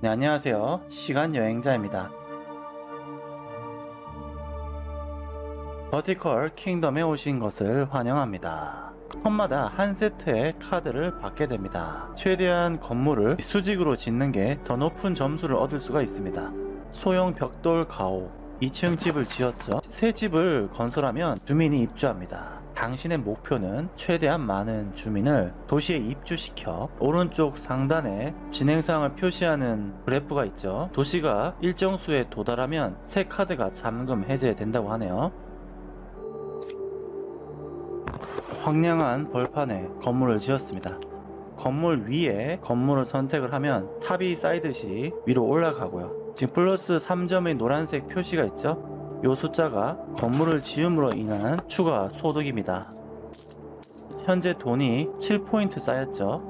네, 안녕하세요. 시간여행자입니다. 버티컬 킹덤에 오신 것을 환영합니다. 턴마다 한 세트의 카드를 받게 됩니다. 최대한 건물을 수직으로 짓는 게 더 높은 점수를 얻을 수가 있습니다. 소형 벽돌 가옥 2층 집을 지었죠. 새 집을 건설하면 주민이 입주합니다. 당신의 목표는 최대한 많은 주민을 도시에 입주시켜 오른쪽 상단에 진행사항을 표시하는 그래프가 있죠. 도시가 일정 수에 도달하면 새 카드가 잠금 해제된다고 하네요. 황량한 벌판에 건물을 지었습니다. 건물 위에 건물을 선택을 하면 탑이 쌓이듯이 위로 올라가고요. 지금 플러스 3점의 노란색 표시가 있죠. 이 숫자가 건물을 지음으로 인한 추가 소득입니다. 현재 돈이 7포인트 쌓였죠.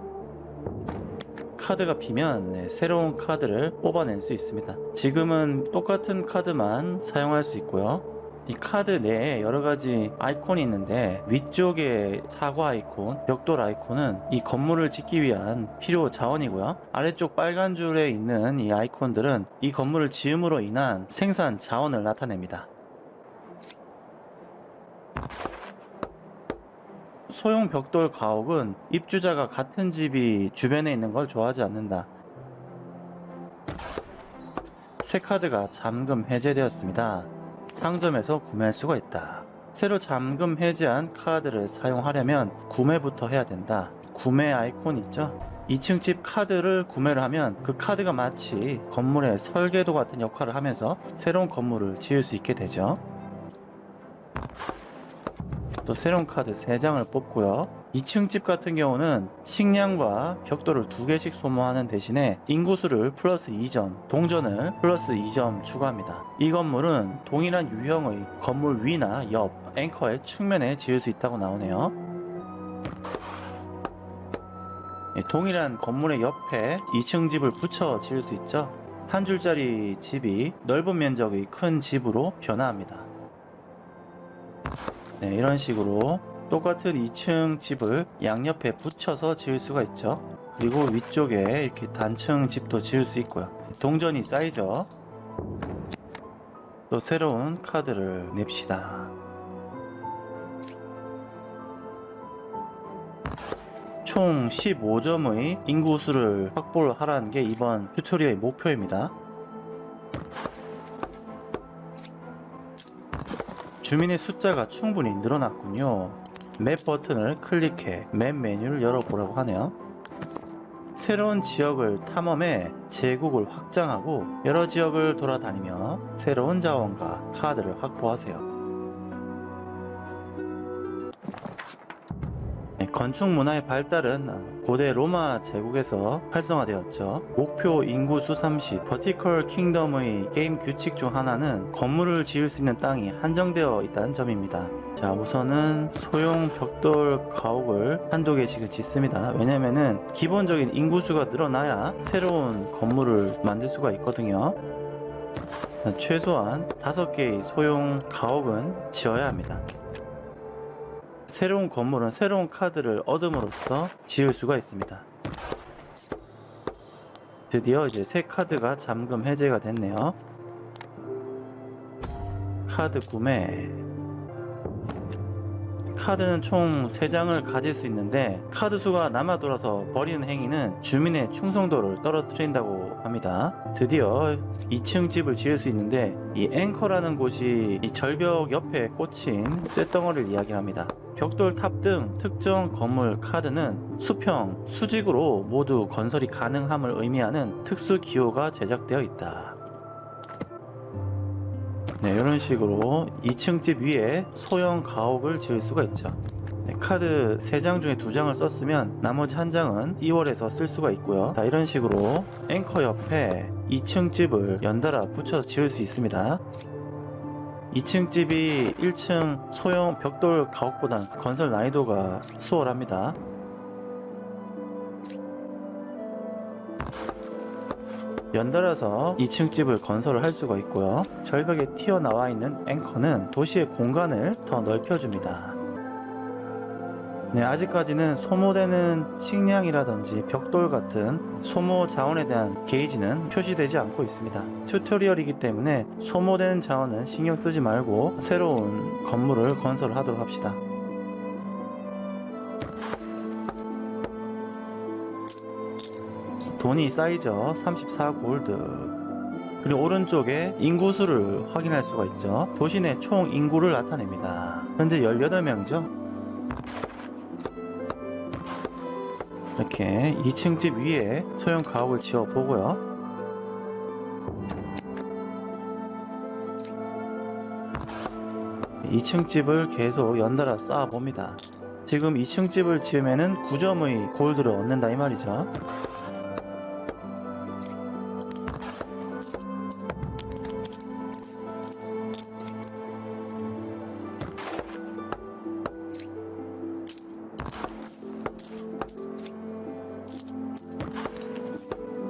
카드가 비면 새로운 카드를 뽑아낼 수 있습니다. 지금은 똑같은 카드만 사용할 수 있고요. 이 카드 내에 여러가지 아이콘이 있는데 위쪽에 사과 아이콘, 벽돌 아이콘은 이 건물을 짓기 위한 필요 자원이고요. 아래쪽 빨간 줄에 있는 이 아이콘들은 이 건물을 지음으로 인한 생산 자원을 나타냅니다. 소형 벽돌 가옥은 입주자가 같은 집이 주변에 있는 걸 좋아하지 않는다. 새 카드가 잠금 해제되었습니다. 상점에서 구매할 수가 있다. 새로 잠금 해제한 카드를 사용하려면 구매부터 해야 된다. 구매 아이콘 있죠? 2층 집 카드를 구매를 하면 그 카드가 마치 건물의 설계도 같은 역할을 하면서 새로운 건물을 지을 수 있게 되죠. 또 새로운 카드 3장을 뽑고요. 2층 집 같은 경우는 식량과 벽돌을 2개씩 소모하는 대신에 인구수를 플러스 2점, 동전을 플러스 2점 추가합니다. 이 건물은 동일한 유형의 건물 위나 옆, 앵커의 측면에 지을 수 있다고 나오네요. 동일한 건물의 옆에 2층 집을 붙여 지을 수 있죠. 한 줄짜리 집이 넓은 면적의 큰 집으로 변화합니다. 네, 이런 식으로 똑같은 2층 집을 양옆에 붙여서 지을 수가 있죠. 그리고 위쪽에 이렇게 단층 집도 지을 수 있고요. 동전이 쌓이죠. 또 새로운 카드를 냅시다. 총 15점의 인구수를 확보를 하라는 게 이번 튜토리얼의 목표입니다. 주민의 숫자가 충분히 늘어났군요. 맵 버튼을 클릭해 맵 메뉴를 열어보라고 하네요. 새로운 지역을 탐험해 제국을 확장하고 여러 지역을 돌아다니며 새로운 자원과 카드를 확보하세요. 건축 문화의 발달은 고대 로마 제국에서 활성화되었죠. 목표 인구수 30, 버티컬 킹덤의 게임 규칙 중 하나는 건물을 지을 수 있는 땅이 한정되어 있다는 점입니다. 자, 우선은 소형 벽돌 가옥을 한두 개씩은 짓습니다. 왜냐면은 기본적인 인구수가 늘어나야 새로운 건물을 만들 수가 있거든요. 최소한 5개의 소형 가옥은 지어야 합니다. 새로운 건물은 새로운 카드를 얻음으로써 지을 수가 있습니다. 드디어 이제 새 카드가 잠금 해제가 됐네요. 카드 구매. 카드는 총 3장을 가질 수 있는데 카드 수가 남아 돌아서 버리는 행위는 주민의 충성도를 떨어뜨린다고 합니다. 드디어 2층 집을 지을 수 있는데 이 앵커라는 곳이 이 절벽 옆에 꽂힌 쇳덩어리를 이야기합니다. 벽돌 탑 등 특정 건물 카드는 수평, 수직으로 모두 건설이 가능함을 의미하는 특수 기호가 제작되어 있다. 네, 이런 식으로 2층 집 위에 소형 가옥을 지을 수가 있죠. 네, 카드 3장 중에 2장을 썼으면 나머지 1장은 2월에서 쓸 수가 있고요. 자, 이런 식으로 앵커 옆에 2층 집을 연달아 붙여서 지을 수 있습니다. 2층 집이 1층 소형 벽돌 가옥보다 건설 난이도가 수월합니다. 연달아서 2층 집을 건설을 할 수가 있고요. 절벽에 튀어나와 있는 앵커는 도시의 공간을 더 넓혀줍니다. 네, 아직까지는 소모되는 식량이라든지 벽돌 같은 소모 자원에 대한 게이지는 표시되지 않고 있습니다. 튜토리얼이기 때문에 소모되는 자원은 신경 쓰지 말고 새로운 건물을 건설하도록 합시다. 돈이 쌓이죠. 34 골드. 그리고 오른쪽에 인구수를 확인할 수가 있죠. 도시 내 총 인구를 나타냅니다. 현재 18명이죠. 이렇게 2층 집 위에 소형 가옥을 지어 보고요. 이 층 집을 계속 연달아 쌓아 봅니다. 지금 2층 집을 지으면은 9점의 골드를 얻는다 이 말이죠.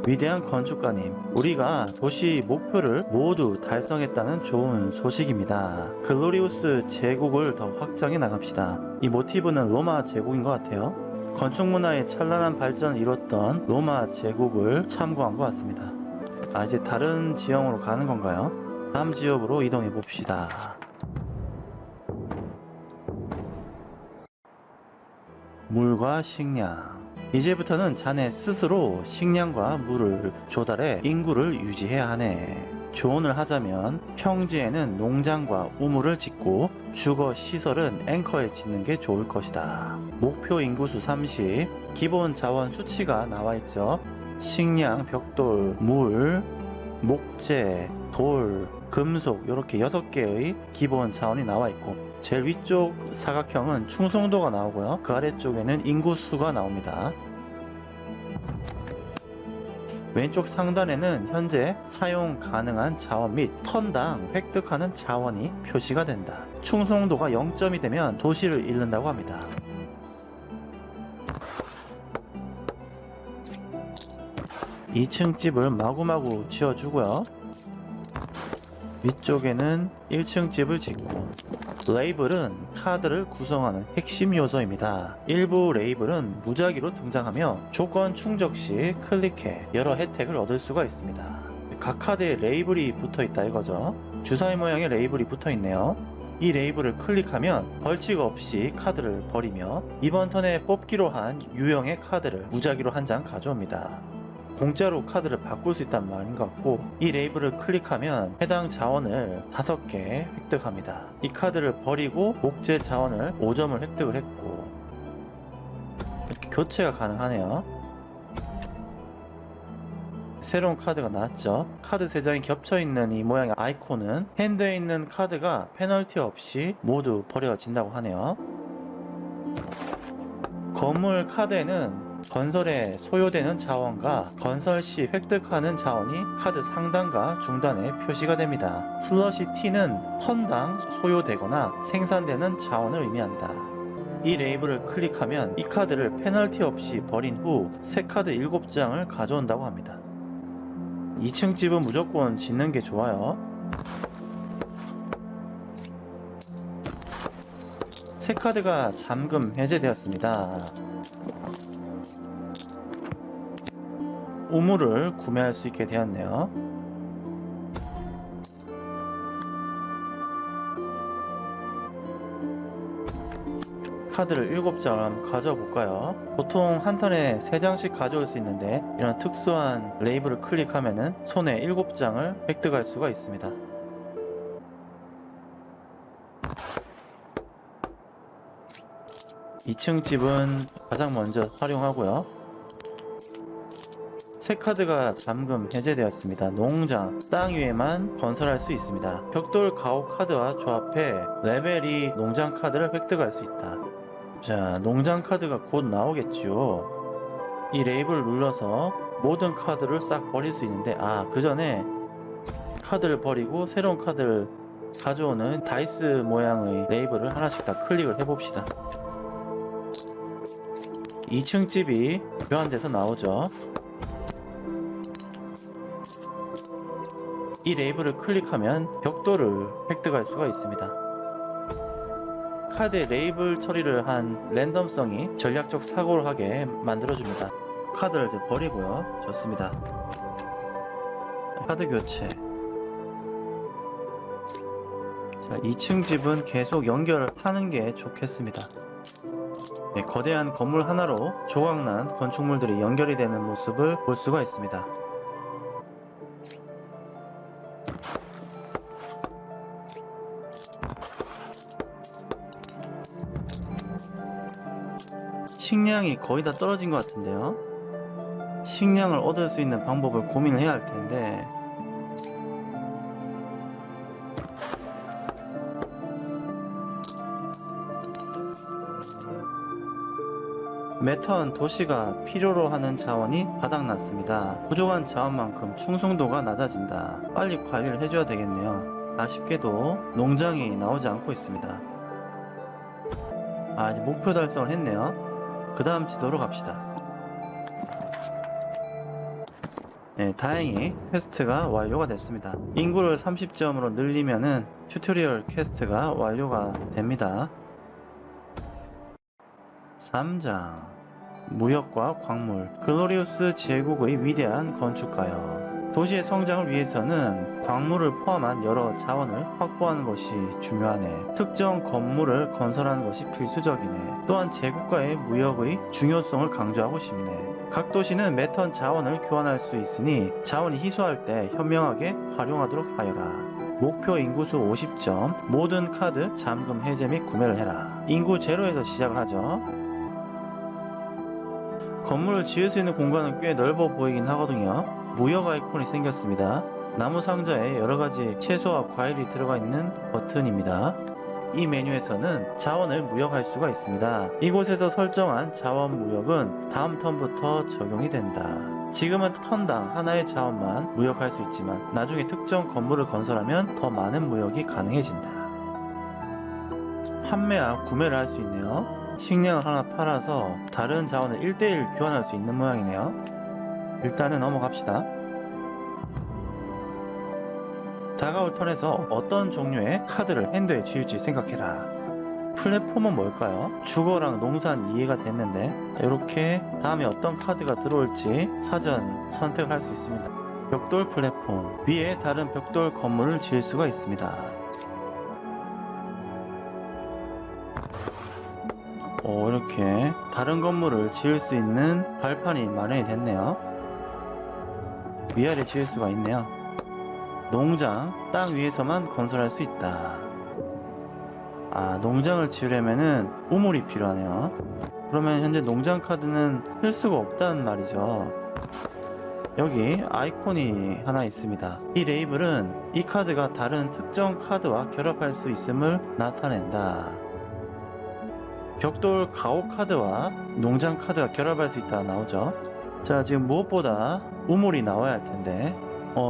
위대한 건축가님, 우리가 도시 목표를 모두 달성했다는 좋은 소식입니다. 글로리우스 제국을 더 확장해 나갑시다. 이 모티브는 로마 제국인 것 같아요. 건축 문화의 찬란한 발전을 이뤘던 로마 제국을 참고한 것 같습니다. 이제 다른 지형으로 가는 건가요? 다음 지역으로 이동해 봅시다. 물과 식량. 이제부터는 자네 스스로 식량과 물을 조달해 인구를 유지해야 하네. 조언을 하자면 평지에는 농장과 우물을 짓고 주거 시설은 앵커에 짓는 게 좋을 것이다. 목표 인구수 30, 기본 자원 수치가 나와 있죠. 식량, 벽돌, 물, 목재, 돌, 금속 이렇게 6개의 기본 자원이 나와 있고 제일 위쪽 사각형은 충성도가 나오고요. 그 아래쪽에는 인구수가 나옵니다. 왼쪽 상단에는 현재 사용 가능한 자원 및 턴당 획득하는 자원이 표시가 된다. 충성도가 0점이 되면 도시를 잃는다고 합니다. 이 층 집을 마구마구 지어주고요. 위쪽에는 1층 집을 짓고 레이블은 카드를 구성하는 핵심 요소입니다. 일부 레이블은 무작위로 등장하며 조건 충족 시 클릭해 여러 혜택을 얻을 수가 있습니다. 각 카드에 레이블이 붙어 있다 이거죠. 주사위 모양의 레이블이 붙어 있네요. 이 레이블을 클릭하면 벌칙 없이 카드를 버리며 이번 턴에 뽑기로 한 유형의 카드를 무작위로 한 장 가져옵니다. 공짜로 카드를 바꿀 수 있다는 말인 것 같고 이 레이블을 클릭하면 해당 자원을 5개 획득합니다. 이 카드를 버리고 목재 자원을 5점을 획득을 했고 이렇게 교체가 가능하네요. 새로운 카드가 나왔죠. 카드 3장이 겹쳐있는 이 모양의 아이콘은 핸드에 있는 카드가 페널티 없이 모두 버려진다고 하네요. 건물 카드에는 건설에 소요되는 자원과 건설 시 획득하는 자원이 카드 상단과 중단에 표시가 됩니다. 슬러시 T는 턴당 소요되거나 생산되는 자원을 의미한다. 이 레이블을 클릭하면 이 카드를 페널티 없이 버린 후 새 카드 7장을 가져온다고 합니다. 2층 집은 무조건 짓는 게 좋아요. 새 카드가 잠금 해제되었습니다. 우물을 구매할 수 있게 되었네요. 카드를 7장을 한번 가져볼까요? 보통 한 턴에 3장씩 가져올 수 있는데 이런 특수한 레이블을 클릭하면은 손에 7장을 획득할 수가 있습니다. 2층 집은 가장 먼저 활용하고요. 새 카드가 잠금 해제되었습니다. 농장, 땅 위에만 건설할 수 있습니다. 벽돌 가옥 카드와 조합해 레벨 2 농장 카드를 획득할 수 있다. 자, 농장 카드가 곧 나오겠지요. 이 레이블을 눌러서 모든 카드를 싹 버릴 수 있는데 그 전에 카드를 버리고 새로운 카드를 가져오는 다이스 모양의 레이블을 하나씩 다 클릭을 해봅시다. 2층 집이 교환돼서 나오죠. 이 레이블을 클릭하면 벽돌을 획득할 수가 있습니다. 카드의 레이블 처리를 한 랜덤성이 전략적 사고를 하게 만들어줍니다. 카드를 이제 버리고요. 좋습니다. 카드 교체. 자, 2층 집은 계속 연결하는 게 좋겠습니다. 네, 거대한 건물 하나로 조각난 건축물들이 연결이 되는 모습을 볼 수가 있습니다. 식량이 거의 다 떨어진 것 같은데요. 식량을 얻을 수 있는 방법을 고민을 해야 할 텐데, 매턴 도시가 필요로 하는 자원이 바닥났습니다. 부족한 자원만큼 충성도가 낮아진다. 빨리 관리를 해줘야 되겠네요. 아쉽게도 농장이 나오지 않고 있습니다. 이제 목표 달성을 했네요. 그 다음 지도로 갑시다. 네, 다행히 퀘스트가 완료가 됐습니다. 인구를 30점으로 늘리면은 튜토리얼 퀘스트가 완료가 됩니다. 3장 무역과 광물. 글로리우스 제국의 위대한 건축가여, 도시의 성장을 위해서는 광물을 포함한 여러 자원을 확보하는 것이 중요하네. 특정 건물을 건설하는 것이 필수적이네. 또한 제국과의 무역의 중요성을 강조하고 싶네. 각 도시는 매턴 자원을 교환할 수 있으니 자원이 희소할 때 현명하게 활용하도록 하여라. 목표 인구수 50점, 모든 카드 잠금 해제 및 구매를 해라. 인구 제로에서 시작을 하죠. 건물을 지을 수 있는 공간은 꽤 넓어 보이긴 하거든요. 무역 아이콘이 생겼습니다. 나무 상자에 여러가지 채소와 과일이 들어가 있는 버튼입니다. 이 메뉴에서는 자원을 무역할 수가 있습니다. 이곳에서 설정한 자원 무역은 다음 턴부터 적용이 된다. 지금은 턴당 하나의 자원만 무역할 수 있지만 나중에 특정 건물을 건설하면 더 많은 무역이 가능해진다. 판매와 구매를 할 수 있네요. 식량을 하나 팔아서 다른 자원을 1대1 교환할 수 있는 모양이네요. 일단은 넘어갑시다. 다가올 턴에서 어떤 종류의 카드를 핸드에 쥐을지 생각해라. 플랫폼은 뭘까요? 주거랑 농산 이해가 됐는데, 이렇게 다음에 어떤 카드가 들어올지 사전 선택을 할 수 있습니다. 벽돌 플랫폼, 위에 다른 벽돌 건물을 지을 수가 있습니다. 이렇게 다른 건물을 지을 수 있는 발판이 마련이 됐네요. 위아래 지을 수가 있네요. 농장, 땅 위에서만 건설할 수 있다. 농장을 지으려면은 우물이 필요하네요. 그러면 현재 농장 카드는 쓸 수가 없다는 말이죠. 여기 아이콘이 하나 있습니다. 이 레이블은 이 카드가 다른 특정 카드와 결합할 수 있음을 나타낸다. 벽돌 가오 카드와 농장 카드가 결합할 수 있다 나오죠. 자, 지금 무엇보다 우물이 나와야 할 텐데,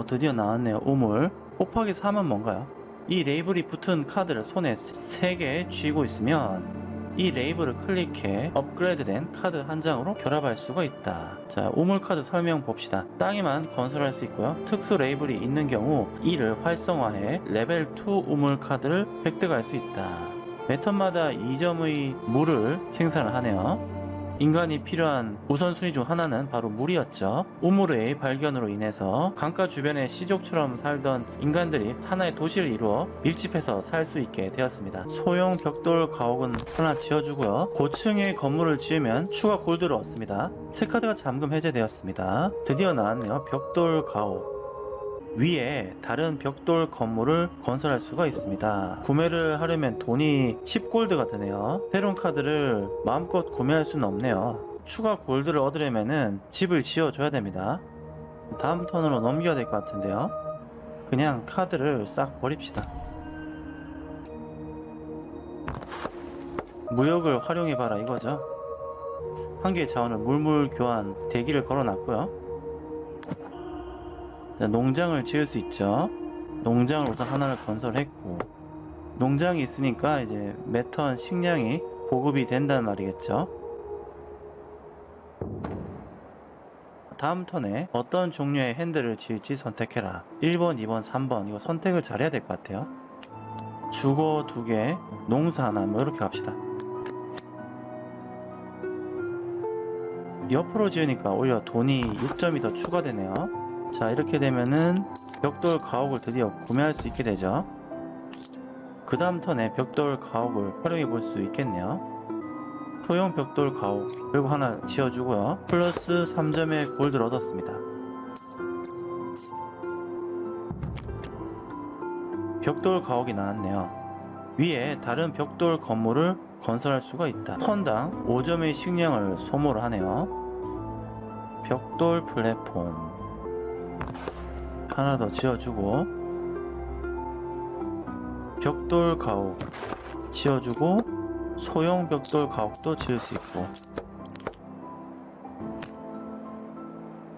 드디어 나왔네요. 우물. 곱하기 3은 뭔가요? 이 레이블이 붙은 카드를 손에 3개 쥐고 있으면 이 레이블을 클릭해 업그레이드된 카드 한 장으로 결합할 수가 있다. 자, 우물 카드 설명 봅시다. 땅에만 건설할 수 있고요. 특수 레이블이 있는 경우 이를 활성화해 레벨 2 우물 카드를 획득할 수 있다. 매턴마다 2점의 물을 생산을 하네요. 인간이 필요한 우선순위 중 하나는 바로 물이었죠. 우물의 발견으로 인해서 강가 주변에 시족처럼 살던 인간들이 하나의 도시를 이루어 밀집해서 살 수 있게 되었습니다. 소형 벽돌 가옥은 하나 지어주고요. 고층의 건물을 지으면 추가 골드를 얻습니다. 새 카드가 잠금 해제되었습니다. 드디어 나왔네요. 벽돌 가옥. 위에 다른 벽돌 건물을 건설할 수가 있습니다. 구매를 하려면 돈이 10골드가 드네요. 새로운 카드를 마음껏 구매할 수는 없네요. 추가 골드를 얻으려면 집을 지어줘야 됩니다. 다음 턴으로 넘겨야 될 것 같은데요. 그냥 카드를 싹 버립시다. 무역을 활용해봐라 이거죠. 한 개의 자원을 물물 교환 대기를 걸어놨고요. 농장을 지을 수 있죠. 농장을 우선 하나를 건설했고, 농장이 있으니까 이제 매턴 식량이 보급이 된다는 말이겠죠. 다음 턴에 어떤 종류의 핸들을 지을지 선택해라. 1번, 2번, 3번 이거 선택을 잘해야 될 것 같아요. 주거 2개, 농사 하나, 뭐 이렇게 갑시다. 옆으로 지으니까 오히려 돈이 6점이 더 추가되네요. 자, 이렇게 되면은 벽돌 가옥을 드디어 구매할 수 있게 되죠. 그 다음 턴에 벽돌 가옥을 활용해 볼 수 있겠네요. 소형 벽돌 가옥 그리고 하나 지어주고요. 플러스 3점의 골드를 얻었습니다. 벽돌 가옥이 나왔네요. 위에 다른 벽돌 건물을 건설할 수가 있다. 턴당 5점의 식량을 소모를 하네요. 벽돌 플랫폼 하나 더 지어주고, 벽돌 가옥 지어주고, 소형 벽돌 가옥도 지을 수 있고,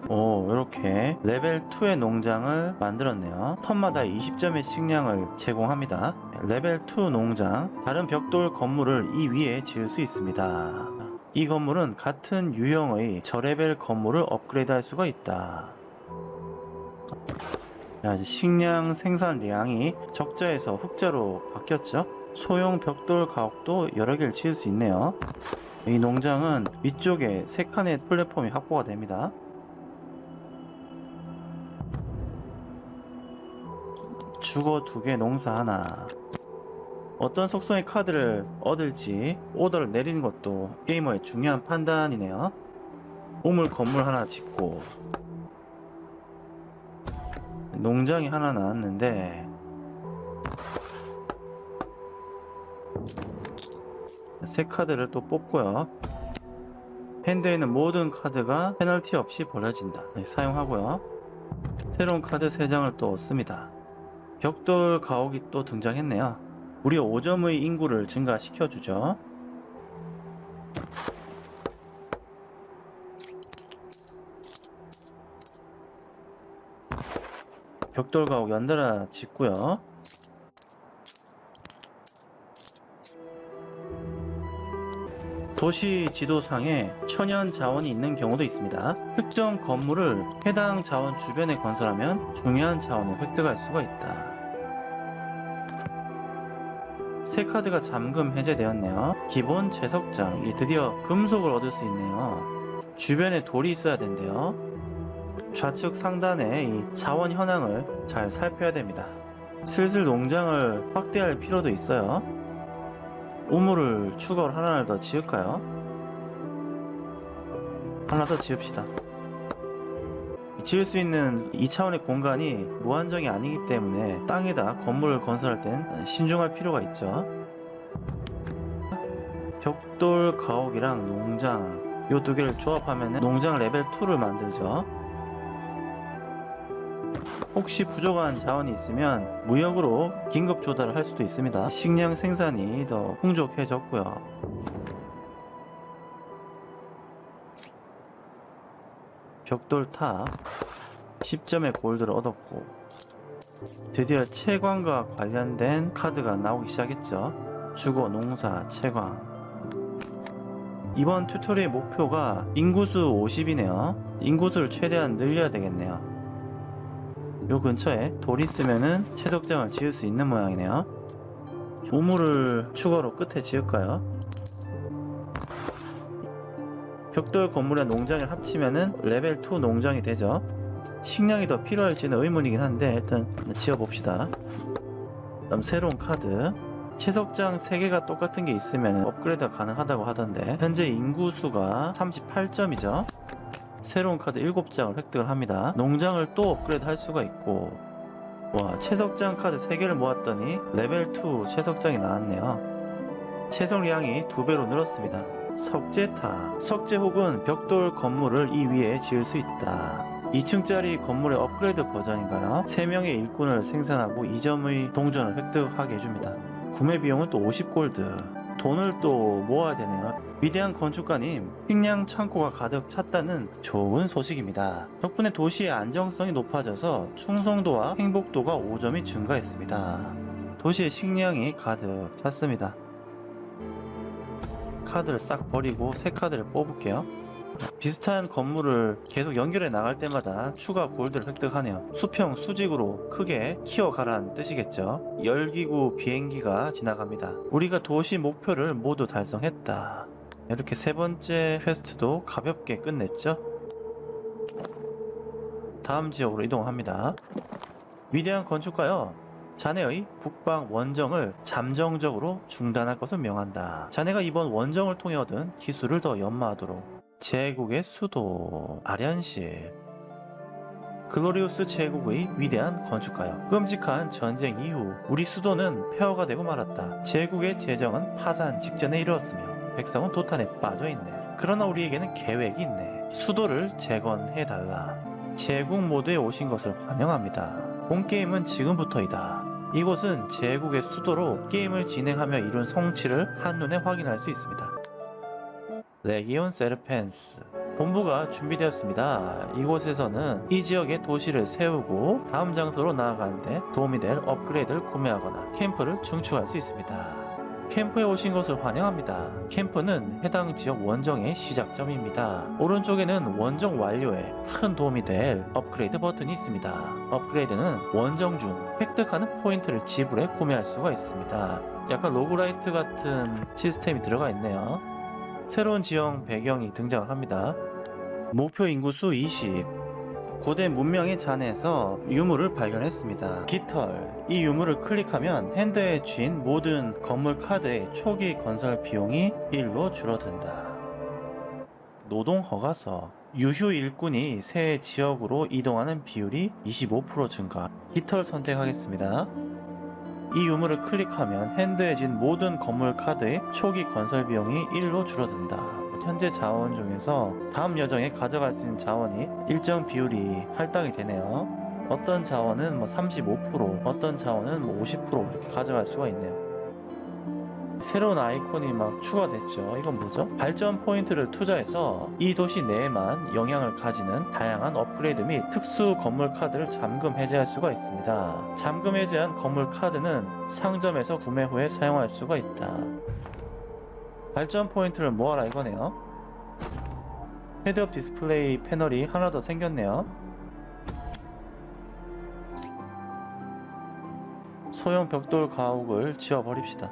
오, 이렇게 레벨 2의 농장을 만들었네요. 턴마다 20점의 식량을 제공합니다. 레벨 2 농장, 다른 벽돌 건물을 이 위에 지을 수 있습니다. 이 건물은 같은 유형의 저레벨 건물을 업그레이드 할 수가 있다. 자, 이제 식량 생산량이 적자에서 흑자로 바뀌었죠. 소형 벽돌 가옥도 여러 개를 지을 수 있네요. 이 농장은 위쪽에 3칸의 플랫폼이 확보가 됩니다. 주거 2개, 농사 하나. 어떤 속성의 카드를 얻을지 오더를 내리는 것도 게이머의 중요한 판단이네요. 우물 건물 하나 짓고, 농장이 하나 나왔는데 새 카드를 또 뽑고요. 핸드에 있는 모든 카드가 페널티 없이 버려진다. 사용하고요. 새로운 카드 3장을 또 얻습니다. 벽돌 가옥이 또 등장했네요. 무려 5점의 인구를 증가시켜주죠. 벽돌 가옥 연달아 짓고요. 도시 지도상에 천연 자원이 있는 경우도 있습니다. 특정 건물을 해당 자원 주변에 건설하면 중요한 자원을 획득할 수가 있다. 새 카드가 잠금 해제되었네요. 기본 채석장, 드디어 금속을 얻을 수 있네요. 주변에 돌이 있어야 된대요. 좌측 상단에 이 자원 현황을 잘 살펴야 됩니다. 슬슬 농장을 확대할 필요도 있어요. 우물을 추가로 하나를 더 지을까요? 하나 더 지읍시다. 지을 수 있는 2차원의 공간이 무한정이 아니기 때문에 땅에다 건물을 건설할 땐 신중할 필요가 있죠. 벽돌 가옥이랑 농장, 이 2개를 조합하면 농장 레벨 2를 만들죠. 혹시 부족한 자원이 있으면 무역으로 긴급 조달을 할 수도 있습니다. 식량 생산이 더 풍족해졌고요. 벽돌 탑 10점의 골드를 얻었고, 드디어 채광과 관련된 카드가 나오기 시작했죠. 주거, 농사, 채광. 이번 튜토리얼의 목표가 인구수 50이네요. 인구수를 최대한 늘려야 되겠네요. 요 근처에 돌 있으면은 채석장을 지을 수 있는 모양이네요. 우물을 추가로 끝에 지을까요? 벽돌 건물과 농장을 합치면은 레벨 2 농장이 되죠. 식량이 더 필요할지는 의문이긴 한데 일단 지어봅시다. 그다음 새로운 카드, 채석장 3개가 똑같은 게 있으면 업그레이드가 가능하다고 하던데 현재 인구수가 38점이죠 새로운 카드 7장을 획득을 합니다. 농장을 또 업그레이드 할 수가 있고, 와, 채석장 카드 3개를 모았더니 레벨 2 채석장이 나왔네요. 채석량이 2배로 늘었습니다. 석재탑, 석재 혹은 벽돌 건물을 이 위에 지을 수 있다. 2층짜리 건물의 업그레이드 버전인가요? 3명의 일꾼을 생산하고 2점의 동전을 획득하게 해줍니다. 구매 비용은 또 50골드. 돈을 또 모아야 되네요. 위대한 건축가님, 식량 창고가 가득 찼다는 좋은 소식입니다. 덕분에 도시의 안정성이 높아져서 충성도와 행복도가 5점이 증가했습니다. 도시의 식량이 가득 찼습니다. 카드를 싹 버리고 새 카드를 뽑을게요. 비슷한 건물을 계속 연결해 나갈 때마다 추가 골드를 획득하네요. 수평 수직으로 크게 키워가라는 뜻이겠죠. 열기구 비행기가 지나갑니다. 우리가 도시 목표를 모두 달성했다. 이렇게 세 번째 퀘스트도 가볍게 끝냈죠. 다음 지역으로 이동합니다. 위대한 건축가여, 자네의 북방 원정을 잠정적으로 중단할 것을 명한다. 자네가 이번 원정을 통해 얻은 기술을 더 연마하도록. 제국의 수도 아련실. 글로리우스 제국의 위대한 건축가여, 끔찍한 전쟁 이후 우리 수도는 폐허가 되고 말았다. 제국의 재정은 파산 직전에 이르렀으며 백성은 도탄에 빠져있네. 그러나 우리에게는 계획이 있네. 수도를 재건해달라. 제국 모두에 오신 것을 환영합니다. 본게임은 지금부터이다. 이곳은 제국의 수도로 게임을 진행하며 이룬 성취를 한눈에 확인할 수 있습니다. 레기온 세르펜스. 본부가 준비되었습니다. 이곳에서는 이 지역에 도시를 세우고 다음 장소로 나아가는데 도움이 될 업그레이드를 구매하거나 캠프를 중축할 수 있습니다. 캠프에 오신 것을 환영합니다. 캠프는 해당 지역 원정의 시작점입니다. 오른쪽에는 원정 완료에 큰 도움이 될 업그레이드 버튼이 있습니다. 업그레이드는 원정 중 획득하는 포인트를 지불해 구매할 수가 있습니다. 약간 로그라이트 같은 시스템이 들어가 있네요. 새로운 지형 배경이 등장을 합니다. 목표 인구수 20. 고대 문명의 잔해에서 유물을 발견했습니다. 깃털. 이 유물을 클릭하면 핸드에 쥔 모든 건물 카드의 초기 건설 비용이 1로 줄어든다. 노동 허가서. 유휴 일꾼이 새 지역으로 이동하는 비율이 25% 증가. 깃털 선택하겠습니다. 이 유물을 클릭하면 핸드에 진 모든 건물 카드의 초기 건설 비용이 1로 줄어든다. 현재 자원 중에서 다음 여정에 가져갈 수 있는 자원이 일정 비율이 할당이 되네요. 어떤 자원은 35%, 어떤 자원은 50% 이렇게 가져갈 수가 있네요. 새로운 아이콘이 추가됐죠. 이건 뭐죠? 발전 포인트를 투자해서 이 도시 내에만 영향을 가지는 다양한 업그레이드 및 특수 건물 카드를 잠금 해제할 수가 있습니다. 잠금 해제한 건물 카드는 상점에서 구매 후에 사용할 수가 있다. 발전 포인트를 모아라 이거네요. 헤드업 디스플레이 패널이 하나 더 생겼네요. 소형 벽돌 가옥을 지어버립시다.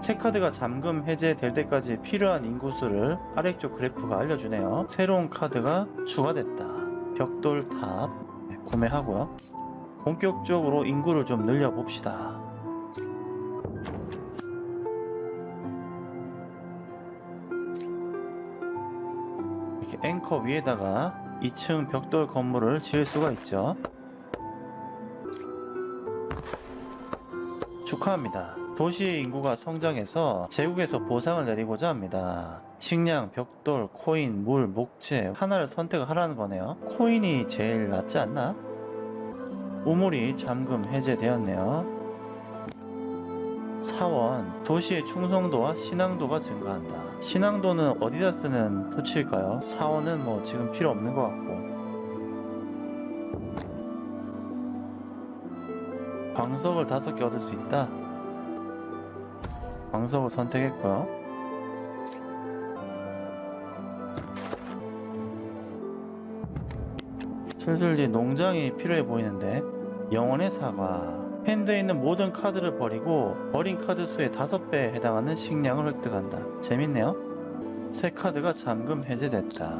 체카드가 잠금 해제될 때까지 필요한 인구수를 아래쪽 그래프가 알려주네요. 새로운 카드가 추가됐다. 벽돌탑 구매하고요. 본격적으로 인구를 좀 늘려봅시다. 이렇게 앵커 위에다가 2층 벽돌 건물을 지을 수가 있죠. 축하합니다. 도시의 인구가 성장해서 제국에서 보상을 내리고자 합니다. 식량, 벽돌, 코인, 물, 목재 하나를 선택을 하라는 거네요. 코인이 제일 낫지 않나? 우물이 잠금 해제되었네요. 사원, 도시의 충성도와 신앙도가 증가한다. 신앙도는 어디다 쓰는 토치일까요? 사원은 지금 필요 없는 것 같고. 광석을 5개 얻을 수 있다. 광석을 선택했고요. 슬슬 이제 농장이 필요해 보이는데, 영혼의 사과. 핸드에 있는 모든 카드를 버리고 버린 카드 수의 5배에 해당하는 식량을 획득한다. 재밌네요. 새 카드가 잠금 해제됐다.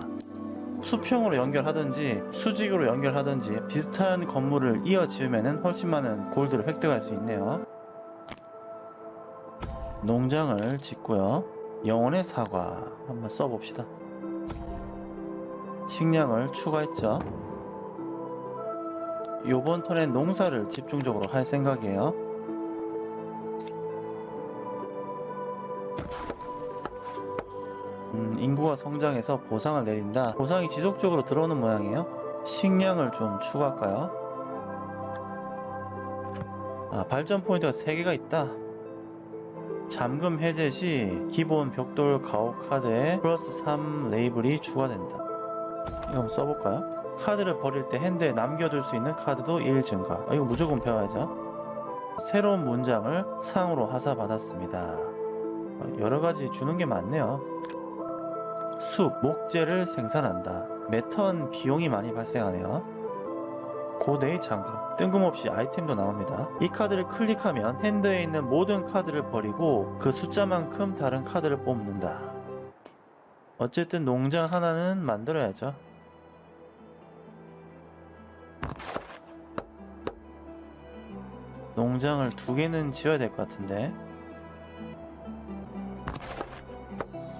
수평으로 연결하든지 수직으로 연결하든지 비슷한 건물을 이어 지으면 훨씬 많은 골드를 획득할 수 있네요. 농장을 짓고요. 영혼의 사과 한번 써봅시다. 식량을 추가했죠. 요번 턴엔 농사를 집중적으로 할 생각이에요. 인구가 성장해서 보상을 내린다. 보상이 지속적으로 들어오는 모양이에요. 식량을 좀 추가할까요? 발전 포인트가 3개가 있다. 잠금 해제 시 기본 벽돌 가옥 카드에 플러스 3 레이블이 추가된다. 이거 한번 써볼까요? 카드를 버릴 때 핸드에 남겨둘 수 있는 카드도 1 증가. 이거 무조건 배워야죠. 새로운 문장을 상으로 하사받았습니다. 여러가지 주는 게 많네요. 숲, 목재를 생산한다. 매턴 비용이 많이 발생하네요. 고대의 장갑, 뜬금없이 아이템도 나옵니다. 이 카드를 클릭하면 핸드에 있는 모든 카드를 버리고 그 숫자만큼 다른 카드를 뽑는다. 어쨌든 농장 하나는 만들어야죠. 농장을 2개는 지어야 될 것 같은데.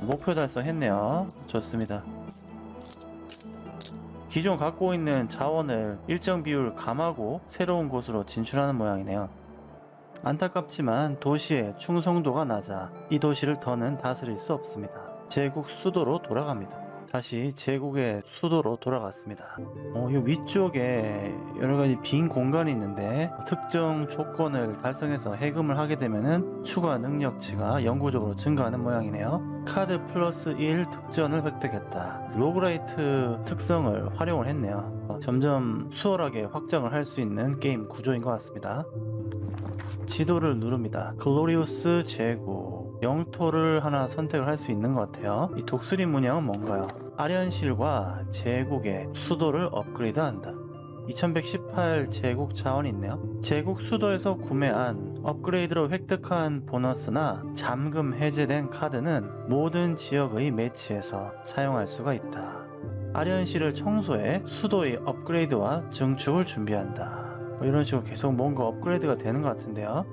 목표 달성했네요. 좋습니다. 기존 갖고 있는 자원을 일정 비율 감하고 새로운 곳으로 진출하는 모양이네요. 안타깝지만 도시의 충성도가 낮아 이 도시를 더는 다스릴 수 없습니다. 제국 수도로 돌아갑니다. 다시 제국의 수도로 돌아갔습니다. 이 위쪽에 여러가지 빈 공간이 있는데 특정 조건을 달성해서 해금을 하게 되면은 추가 능력치가 영구적으로 증가하는 모양이네요. 카드 플러스 1 특전을 획득했다. 로그라이트 특성을 활용을 했네요. 점점 수월하게 확장을 할 수 있는 게임 구조인 것 같습니다. 지도를 누릅니다. 글로리우스 제국, 영토를 하나 선택을 할 수 있는 것 같아요. 이 독수리 문양은 뭔가요? 아련실과 제국의 수도를 업그레이드한다. 2118 제국 자원이 있네요. 제국 수도에서 구매한 업그레이드로 획득한 보너스나 잠금 해제된 카드는 모든 지역의 매치에서 사용할 수가 있다. 아련실을 청소해 수도의 업그레이드와 증축을 준비한다. 이런 식으로 계속 뭔가 업그레이드가 되는 것 같은데요.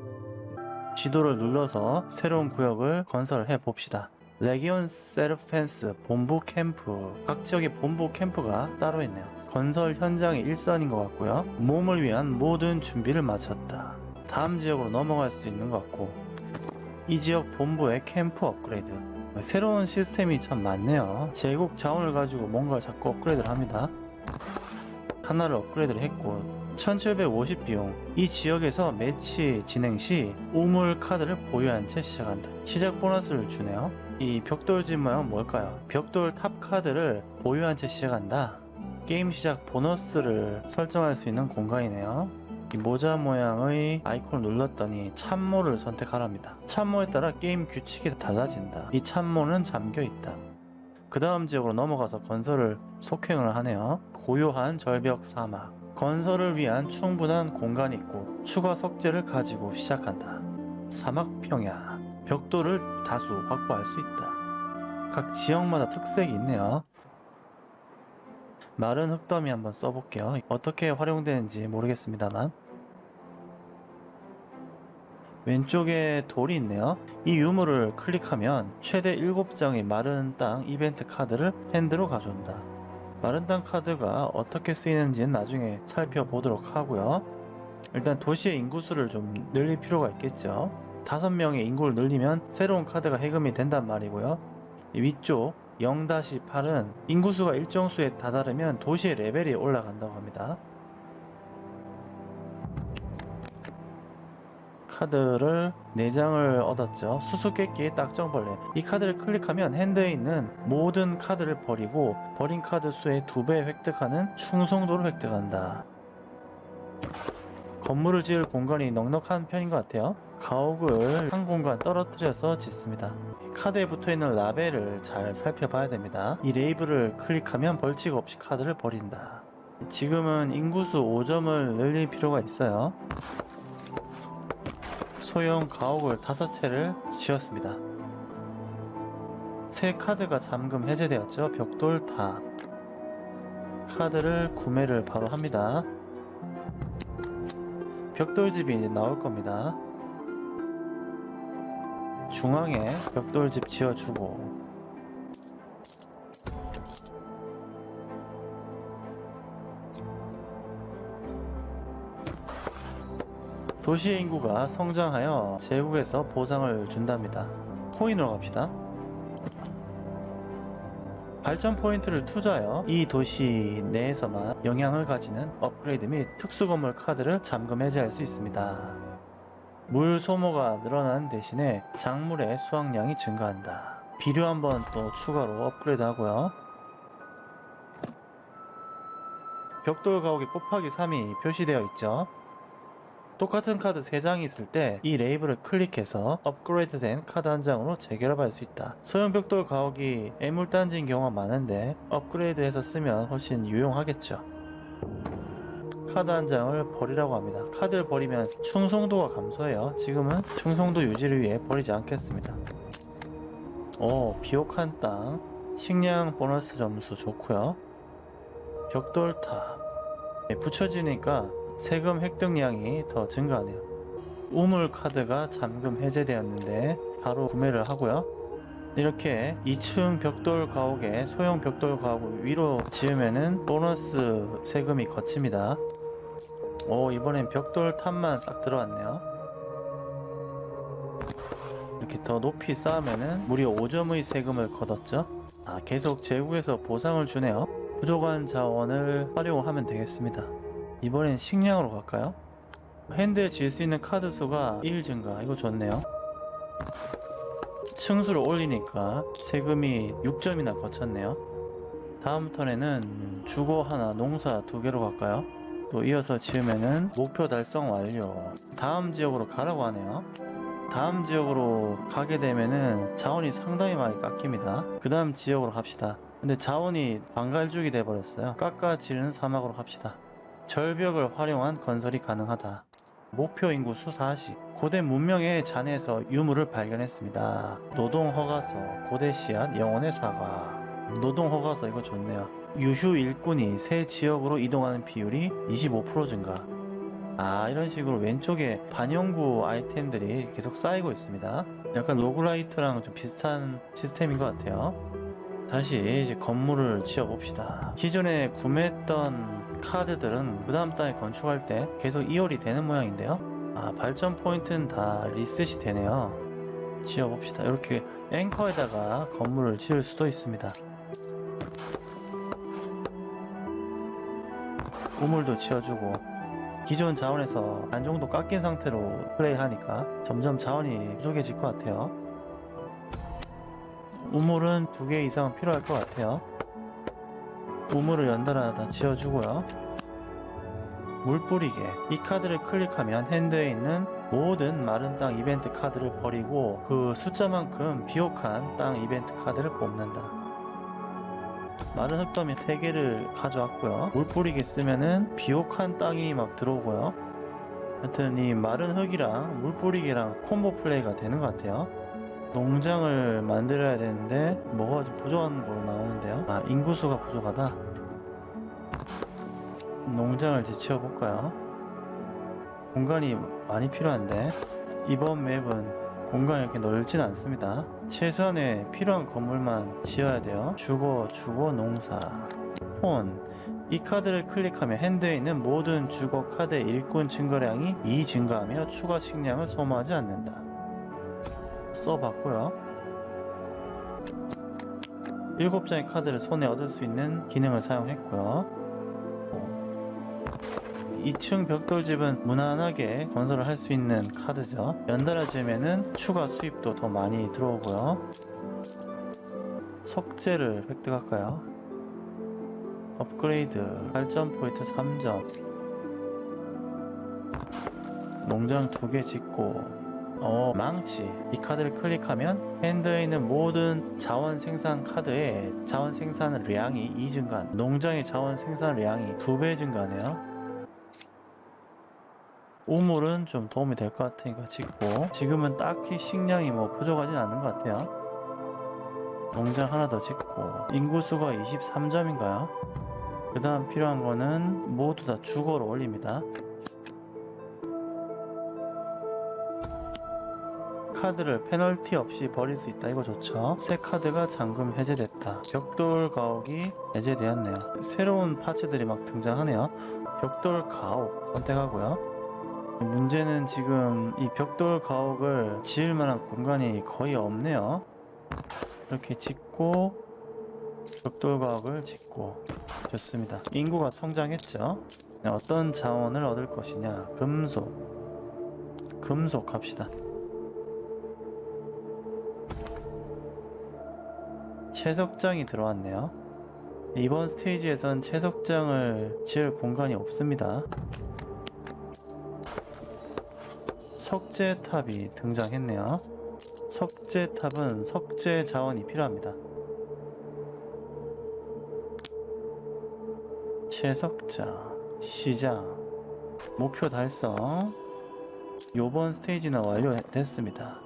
지도를 눌러서 새로운 구역을 건설을 해 봅시다. 레기온 세르펜스 본부 캠프. 각 지역의 본부 캠프가 따로 있네요. 건설 현장의 일선인 것 같고요. 몸을 위한 모든 준비를 마쳤다. 다음 지역으로 넘어갈 수도 있는 것 같고, 이 지역 본부의 캠프 업그레이드. 새로운 시스템이 참 많네요. 제국 자원을 가지고 뭔가 자꾸 업그레이드를 합니다. 하나를 업그레이드를 했고 1750 비용. 이 지역에서 매치 진행 시 우물 카드를 보유한 채 시작한다. 시작 보너스를 주네요. 이 벽돌집 모양은 뭘까요? 벽돌 탑 카드를 보유한 채 시작한다. 게임 시작 보너스를 설정할 수 있는 공간이네요. 이 모자 모양의 아이콘을 눌렀더니 참모를 선택하랍니다. 참모에 따라 게임 규칙이 달라진다. 이 참모는 잠겨있다. 그 다음 지역으로 넘어가서 건설을 속행을 하네요. 고요한 절벽 사막. 건설을 위한 충분한 공간이 있고 추가 석재를 가지고 시작한다. 사막 평야. 벽돌을 다수 확보할 수 있다. 각 지역마다 특색이 있네요. 마른 흙더미 한번 써볼게요. 어떻게 활용되는지 모르겠습니다만. 왼쪽에 돌이 있네요. 이 유물을 클릭하면 최대 7장의 마른 땅 이벤트 카드를 핸드로 가져온다. 마른 땅 카드가 어떻게 쓰이는지는 나중에 살펴보도록 하고요. 일단 도시의 인구수를 좀 늘릴 필요가 있겠죠. 5명의 인구를 늘리면 새로운 카드가 해금이 된단 말이고요. 이 위쪽 0-8은 인구수가 일정 수에 다다르면 도시의 레벨이 올라간다고 합니다. 카드를 4장을 얻었죠. 수수께끼의 딱정벌레. 이 카드를 클릭하면 핸드에 있는 모든 카드를 버리고 버린 카드 수의 2배 획득하는 충성도를 획득한다. 건물을 지을 공간이 넉넉한 편인 것 같아요. 가옥을 한 공간 떨어뜨려서 짓습니다. 카드에 붙어있는 라벨을 잘 살펴봐야 됩니다. 이 레이블을 클릭하면 벌칙 없이 카드를 버린다. 지금은 인구수 5점을 늘릴 필요가 있어요. 소형 가옥을 5채를 지었습니다. 새 카드가 잠금 해제되었죠. 벽돌탑. 카드를 구매를 바로 합니다. 벽돌집이 이제 나올 겁니다. 중앙에 벽돌집 지어주고, 도시의 인구가 성장하여 제국에서 보상을 준답니다. 코인으로 갑시다. 발전 포인트를 투자하여 이 도시 내에서만 영향을 가지는 업그레이드 및 특수건물 카드를 잠금 해제할 수 있습니다. 물 소모가 늘어나는 대신에 작물의 수확량이 증가한다. 비료 한번 또 추가로 업그레이드 하고요. 벽돌 가옥에 곱하기 3이 표시되어 있죠. 똑같은 카드 3장이 있을 때 이 레이블을 클릭해서 업그레이드된 카드 한 장으로 재결합할 수 있다. 소형 벽돌 가옥이 애물단지인 경우가 많은데 업그레이드해서 쓰면 훨씬 유용하겠죠. 카드 한 장을 버리라고 합니다. 카드를 버리면 충성도가 감소해요. 지금은 충성도 유지를 위해 버리지 않겠습니다. 비옥한 땅, 식량 보너스 점수 좋고요. 벽돌탑 붙여지니까 세금 획득량이 더 증가하네요. 우물 카드가 잠금 해제되었는데 바로 구매를 하고요. 이렇게 2층 벽돌 가옥에 소형 벽돌 가옥을 위로 지으면은 보너스 세금이 거칩니다. 이번엔 벽돌 탑만 싹 들어왔네요. 이렇게 더 높이 쌓으면은 무려 5점의 세금을 걷었죠. 계속 제국에서 보상을 주네요. 부족한 자원을 활용하면 되겠습니다. 이번엔 식량으로 갈까요? 핸드에 지을 수 있는 카드 수가 1 증가. 이거 좋네요. 층수를 올리니까 세금이 6점이나 거쳤네요. 다음 턴에는 주거 하나, 농사 2개로 갈까요? 또 이어서 지으면은 목표 달성 완료. 다음 지역으로 가라고 하네요. 다음 지역으로 가게 되면은 자원이 상당히 많이 깎입니다. 그 다음 지역으로 갑시다. 근데 자원이 방갈죽이 돼버렸어요. 깎아지르는 사막으로 갑시다. 절벽을 활용한 건설이 가능하다. 목표 인구 수 40. 고대 문명의 잔해에서 유물을 발견했습니다. 노동 허가서, 고대 씨앗, 영혼의 사과. 노동 허가서 이거 좋네요. 유휴 일꾼이 새 지역으로 이동하는 비율이 25% 증가. 이런 식으로 왼쪽에 반영구 아이템들이 계속 쌓이고 있습니다. 약간 로그라이트랑 좀 비슷한 시스템인 것 같아요. 다시 이제 건물을 지어봅시다. 기존에 구매했던 카드들은 그 다음 달에 건축할 때 계속 이월이 되는 모양인데요. 발전 포인트는 다 리셋이 되네요. 지어봅시다. 이렇게 앵커에다가 건물을 지을 수도 있습니다. 우물도 지어주고, 기존 자원에서 반 정도 깎인 상태로 플레이하니까 점점 자원이 부족해질 것 같아요. 우물은 2개 이상은 필요할 것 같아요. 우물을 연달아 다 지어주고요. 물 뿌리개. 이 카드를 클릭하면 핸드에 있는 모든 마른 땅 이벤트 카드를 버리고 그 숫자만큼 비옥한 땅 이벤트 카드를 뽑는다. 마른 흙더미 3개를 가져왔고요. 물 뿌리개 쓰면은 비옥한 땅이 막 들어오고요. 하여튼 이 마른 흙이랑 물 뿌리개랑 콤보 플레이가 되는 것 같아요. 농장을 만들어야 되는데 뭐가 좀 부족한 걸로 나오는데요. 인구수가 부족하다. 농장을 이제 지어볼까요? 공간이 많이 필요한데 이번 맵은 공간이 이렇게 넓진 않습니다. 최소한의 필요한 건물만 지어야 돼요. 주거, 농사, 폰. 이 카드를 클릭하면 핸드에 있는 모든 주거 카드의 일꾼 증가량이 2 증가하며 추가 식량을 소모하지 않는다. 써봤고요. 7장의 카드를 손에 얻을 수 있는 기능을 사용했고요. 2층 벽돌집은 무난하게 건설을 할 수 있는 카드죠. 연달아 지으면은 추가 수입도 더 많이 들어오고요. 석재를 획득할까요? 업그레이드, 발전 포인트 3점. 농장 2개 짓고, 망치. 이 카드를 클릭하면 핸드에 있는 모든 자원 생산 카드의 자원 생산량이 2 증가. 농장의 자원 생산량이 2배 증가하네요. 우물은 좀 도움이 될 것 같으니까 짓고, 지금은 딱히 식량이 부족하진 않은 것 같아요. 농장 하나 더 짓고, 인구수가 23점인가요? 그 다음 필요한 거는 모두 다 주거로 올립니다. 카드를 페널티 없이 버릴 수 있다. 이거 좋죠. 새 카드가 잠금 해제됐다. 벽돌 가옥이 해제되었네요. 새로운 파츠들이 막 등장하네요. 벽돌 가옥 선택하고요. 문제는 지금 이 벽돌 가옥을 지을 만한 공간이 거의 없네요. 이렇게 짓고 벽돌 가옥을 짓고. 좋습니다. 인구가 성장했죠. 어떤 자원을 얻을 것이냐. 금속 합시다. 채석장이 들어왔네요. 이번 스테이지에선 채석장을 지을 공간이 없습니다. 석재탑이 등장했네요. 석재탑은 석재 자원이 필요합니다. 채석자, 시장, 목표 달성. 요번 스테이지는 완료됐습니다.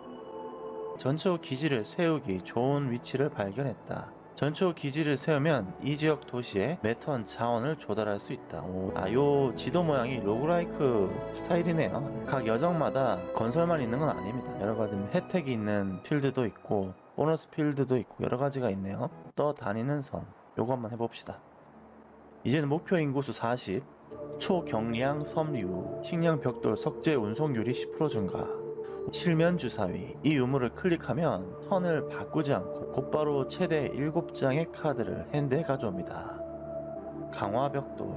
전초 기지를 세우기 좋은 위치를 발견했다. 전초 기지를 세우면 이 지역 도시에 매턴 자원을 조달할 수 있다. 요 지도 모양이 로그라이크 스타일이네요. 각 여정마다 건설만 있는 건 아닙니다. 여러가지 혜택이 있는 필드도 있고 보너스 필드도 있고 여러가지가 있네요. 떠다니는 섬, 요거 한번 해봅시다. 이제는 목표 인구수 40, 초경량 섬유, 식량 벽돌 석재 운송률이 10% 증가, 실면 주사위. 이 유물을 클릭하면 턴을 바꾸지 않고 곧바로 최대 7장의 카드를 핸드에 가져옵니다. 강화 벽돌.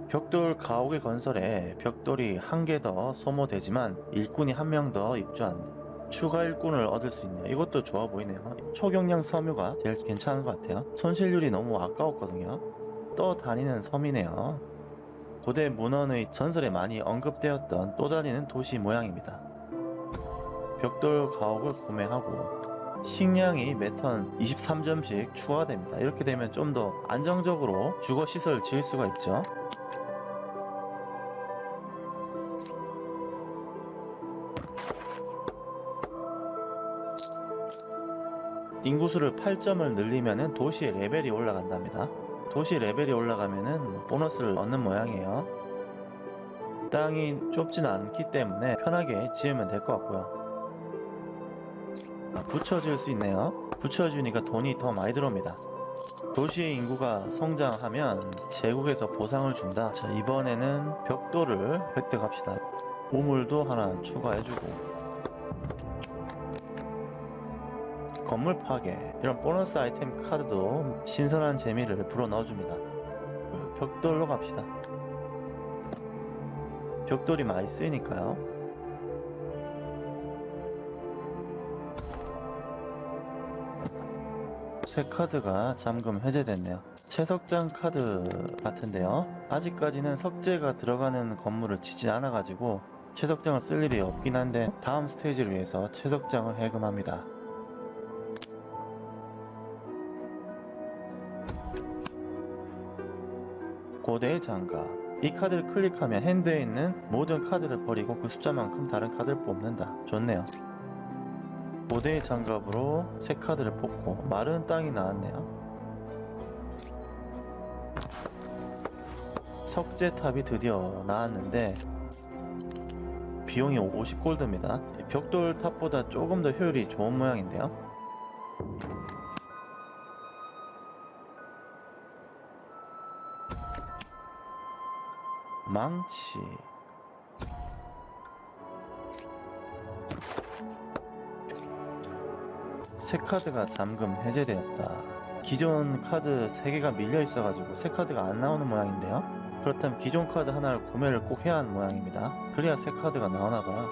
벽돌 가옥의 건설에 벽돌이 1개 더 소모되지만 일꾼이 1명 더 입주한다. 추가 일꾼을 얻을 수 있네요. 이것도 좋아 보이네요. 초경량 섬유가 제일 괜찮은 것 같아요. 손실률이 너무 아까웠거든요. 떠다니는 섬이네요. 고대 문헌의 전설에 많이 언급되었던 떠다니는 도시 모양입니다. 벽돌 가옥을 구매하고 식량이 매턴 23점씩 추가됩니다. 이렇게 되면 좀 더 안정적으로 주거시설을 지을 수가 있죠. 인구수를 8점을 늘리면 도시의 레벨이 올라간답니다. 도시 레벨이 올라가면 보너스를 얻는 모양이에요. 땅이 좁진 않기 때문에 편하게 지으면 될 것 같고요. 붙여줄 수 있네요. 붙여주니까 돈이 더 많이 들어옵니다. 도시의 인구가 성장하면 제국에서 보상을 준다. 자, 이번에는 벽돌을 획득합시다. 우물도 하나 추가해주고, 건물 파괴, 이런 보너스 아이템 카드도 신선한 재미를 불어넣어줍니다. 벽돌로 갑시다. 벽돌이 많이 쓰이니까요. 새 카드가 잠금 해제됐네요. 채석장 카드 같은데요. 아직까지는 석재가 들어가는 건물을 짓지 않아가지고 채석장을 쓸 일이 없긴 한데 다음 스테이지를 위해서 채석장을 해금합니다. 고대의 장갑. 이 카드를 클릭하면 핸드에 있는 모든 카드를 버리고 그 숫자만큼 다른 카드를 뽑는다. 좋네요. 고대의 장갑으로 새 카드를 뽑고 마른 땅이 나왔네요. 석재탑이 드디어 나왔는데 비용이 50골드입니다. 벽돌 탑보다 조금 더 효율이 좋은 모양인데요. 망치. 새 카드가 잠금 해제되었다. 기존 카드 3개가 밀려 있어가지고 새 카드가 안 나오는 모양인데요. 그렇다면 기존 카드 하나를 구매를 꼭 해야 하는 모양입니다. 그래야 새 카드가 나오나봐요.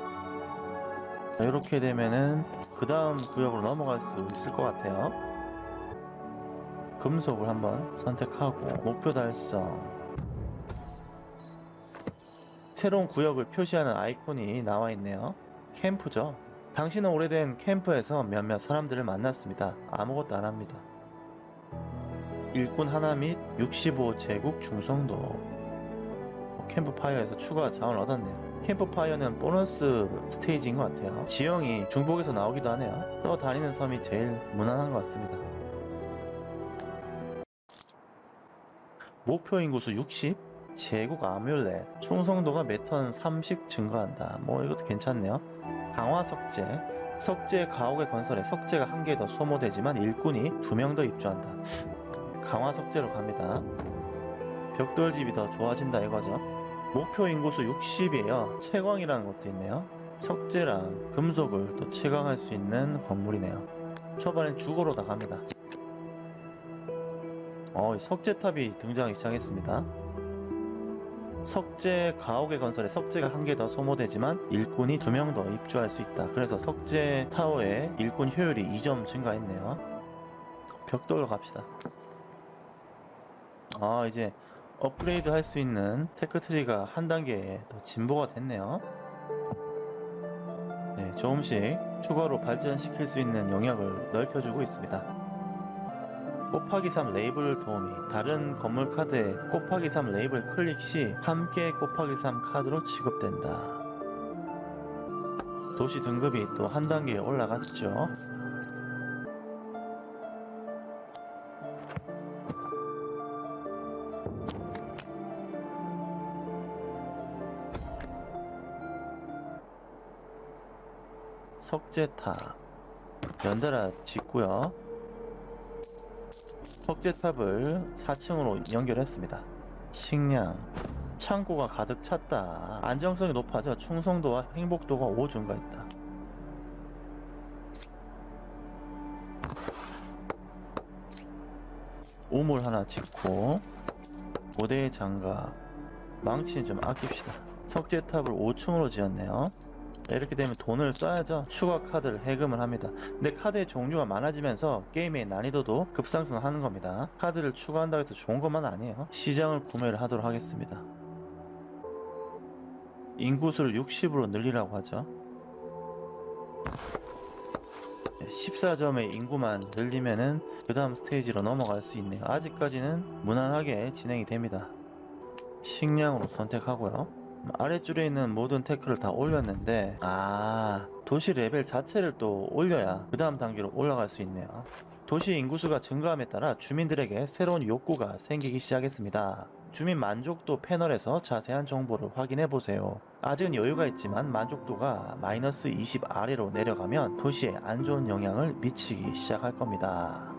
이렇게 되면은 그 다음 구역으로 넘어갈 수 있을 것 같아요. 금속을 한번 선택하고 목표 달성. 새로운 구역을 표시하는 아이콘이 나와 있네요. 캠프죠. 당신은 오래된 캠프에서 몇몇 사람들을 만났습니다. 아무것도 안 합니다. 일꾼 하나 및 65제국 중성도. 캠프파이어에서 추가 자원을 얻었네요. 캠프파이어는 보너스 스테이지인 것 같아요. 지형이 중복에서 나오기도 하네요. 떠다니는 섬이 제일 무난한 것 같습니다. 목표 인구수 60, 제국 아뮬렛, 충성도가 매턴 30 증가한다. 뭐 이것도 괜찮네요. 강화 석재, 석재 가옥의 건설에 석재가 1개 더 소모되지만 일꾼이 2명 더 입주한다. 강화 석재로 갑니다. 벽돌집이 더 좋아진다 이거죠. 목표 인구수 60이에요. 채광이라는 것도 있네요. 석재랑 금속을 또 채광할 수 있는 건물이네요. 초반엔 주거로 다 갑니다. 석재탑이 등장하기 시작했습니다. 석재 가옥의 건설에 석재가 1개 더 소모되지만 일꾼이 2명 더 입주할 수 있다. 그래서 석재 타워의 일꾼 효율이 2점 증가했네요. 벽돌로 갑시다. 이제 업그레이드 할 수 있는 테크트리가 한 단계 더 진보가 됐네요. 조금씩 추가로 발전시킬 수 있는 영역을 넓혀주고 있습니다. 곱하기 3 레이블 도우미, 다른 건물 카드에 곱하기 3 레이블 클릭 시 함께 곱하기 3 카드로 취급된다. 도시 등급이 또 한 단계 올라갔죠. 석재탑 연달아 짓고요. 석재탑을 4층으로 연결했습니다. 식량 창고가 가득 찼다. 안정성이 높아져 충성도와 행복도가 5 증가했다. 우물 하나 짓고 고대 장갑, 망치는 좀 아낍시다. 석재탑을 5층으로 지었네요. 이렇게 되면 돈을 써야죠. 추가 카드를 해금을 합니다. 근데 카드의 종류가 많아지면서 게임의 난이도도 급상승하는 겁니다. 카드를 추가한다고 해서 좋은 것만 아니에요. 시장을 구매를 하도록 하겠습니다. 인구수를 60으로 늘리라고 하죠. 14점의 인구만 늘리면은 그 다음 스테이지로 넘어갈 수 있네요. 아직까지는 무난하게 진행이 됩니다. 식량으로 선택하고요. 아래줄에 있는 모든 테크를 다 올렸는데 도시 레벨 자체를 또 올려야 그 다음 단계로 올라갈 수 있네요. 도시 인구수가 증가함에 따라 주민들에게 새로운 욕구가 생기기 시작했습니다. 주민 만족도 패널에서 자세한 정보를 확인해 보세요. 아직은 여유가 있지만 만족도가 마이너스 20 아래로 내려가면 도시에 안 좋은 영향을 미치기 시작할 겁니다.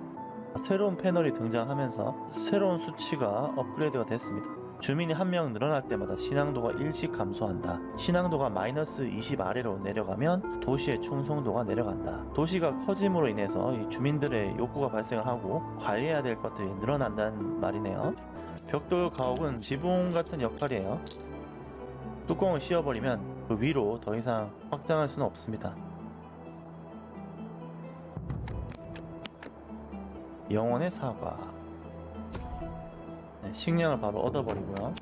새로운 패널이 등장하면서 새로운 수치가 업그레이드가 됐습니다. 주민이 한 명 늘어날 때마다 신앙도가 일씩 감소한다. 신앙도가 마이너스 20 아래로 내려가면 도시의 충성도가 내려간다. 도시가 커짐으로 인해서 이 주민들의 욕구가 발생을 하고 관리해야 될 것들이 늘어난다는 말이네요. 벽돌 가옥은 지붕 같은 역할이에요. 뚜껑을 씌워버리면 그 위로 더 이상 확장할 수는 없습니다. 영혼의 사과, 식량을 바로 얻어버리고요.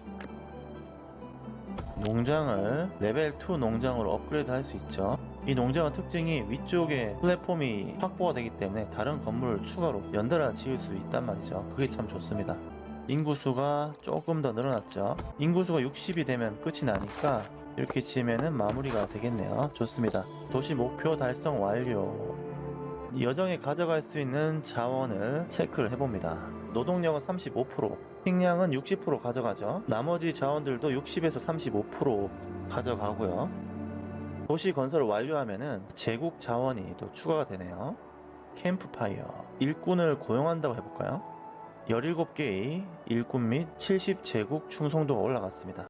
농장을 레벨 2 농장으로 업그레이드 할 수 있죠. 이 농장의 특징이 위쪽에 플랫폼이 확보가 되기 때문에 다른 건물을 추가로 연달아 지을 수 있단 말이죠. 그게 참 좋습니다. 인구수가 조금 더 늘어났죠. 인구수가 60이 되면 끝이 나니까 이렇게 지으면은 마무리가 되겠네요. 좋습니다. 도시 목표 달성 완료. 여정에 가져갈 수 있는 자원을 체크를 해봅니다. 노동력은 35%, 식량은 60% 가져가죠. 나머지 자원들도 60에서 35% 가져가고요. 도시 건설을 완료하면은 제국 자원이 또 추가가 되네요. 캠프파이어, 일꾼을 고용한다고 해볼까요? 17개의 일꾼 및 70제국 충성도가 올라갔습니다.